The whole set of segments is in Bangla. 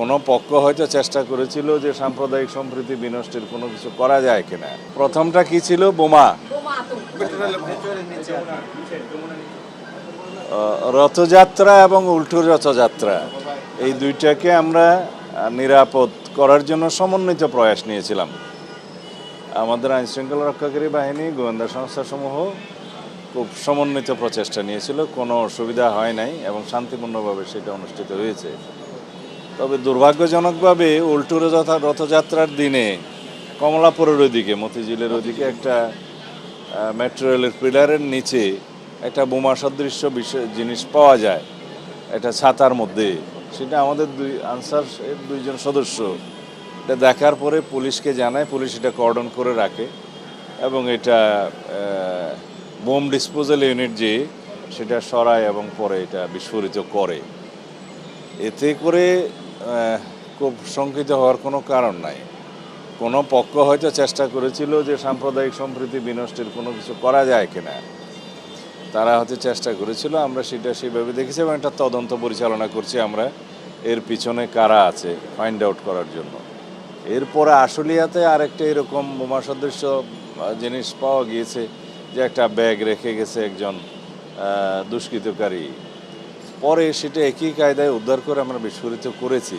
কোনো পক্ষ হয়তো চেষ্টা করেছিল যে সাম্প্রদায়িক সম্প্রীতি বিনষ্টের কোনো কিছু করা যায় কিনা। প্রথমটা কি ছিল? বোমা। রথযাত্রা এবং উল্টো রথযাত্রা এই দুইটাকে আমরা নিরাপদ করার জন্য সমন্বিত প্রয়াস নিয়েছিলাম। আমাদের আইনশৃঙ্খলা রক্ষাকারী বাহিনী, গোয়েন্দা সংস্থাসমূহ খুব সমন্বিত প্রচেষ্টা নিয়েছিল, কোনো অসুবিধা হয় নাই এবং শান্তিপূর্ণভাবে সেটা অনুষ্ঠিত হয়েছে। তবে দুর্ভাগ্যজনকভাবে উল্টো রথযাত্রার দিনে কমলাপুরের ওইদিকে, মতিঝিলের ওইদিকে একটা মেট্রো রেলের পিলারের নিচে একটা বোমা সদৃশ্য জিনিস পাওয়া যায়, এটা ছাতার মধ্যে। সেটা আমাদের আনসারের দুইজন সদস্য এটা দেখার পরে পুলিশকে জানায়, পুলিশ এটা কর্ডন করে রাখে এবং এটা বোম ডিসপোজাল ইউনিট যে সেটা সরায় এবং পরে এটা বিস্ফোরিত করে। এতে করে খুব শঙ্কিত হওয়ার কোনো কারণ নাই। কোনো পক্ষ হয়তো চেষ্টা করেছিল যে সাম্প্রদায়িক সম্প্রীতি বিনষ্টের কোনো কিছু করা যায় কিনা, তারা হয়তো চেষ্টা করেছিল। আমরা সেটা সেভাবে দেখেছি এবং একটা তদন্ত পরিচালনা করছি আমরা, এর পিছনে কারা আছে ফাইন্ড আউট করার জন্য। এরপরে আশুলিয়াতে আরেকটা এরকম বোমা সদৃশ্য জিনিস পাওয়া গিয়েছে, যে একটা ব্যাগ রেখে গেছে একজন দুষ্কৃতকারী। পরে সেটা একই কায়দায় উদ্ধার করে আমরা বিস্ফোরিত করেছি।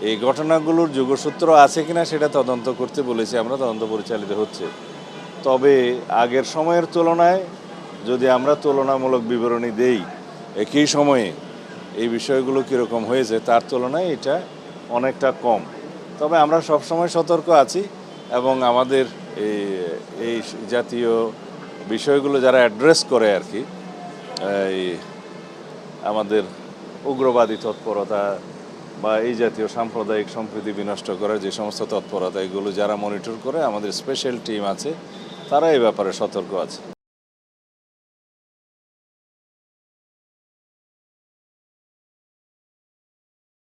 এই ঘটনাগুলোর যোগসূত্র আছে কিনা সেটা তদন্ত করতে বলেছি আমরা, তদন্ত পরিচালিত হচ্ছে। তবে আগের সময়ের তুলনায় যদি আমরা তুলনামূলক বিবরণী দেই একই সময়ে এই বিষয়গুলো কীরকম হয়েছে তার তুলনায় এটা অনেকটা কম। তবে আমরা সবসময় সতর্ক আছি এবং আমাদের এই জাতীয় বিষয়গুলো যারা অ্যাড্রেস করে আর কি, এই আমাদের উগ্রবাদী তৎপরতা বা এই জাতীয় সাম্প্রদায়িক সম্প্রীতি বিনষ্ট করার যে সমস্ত তৎপরতা, এগুলো যারা মনিটর করে, আমাদের স্পেশাল টিম আছে, তারা এই ব্যাপারে সতর্ক আছে।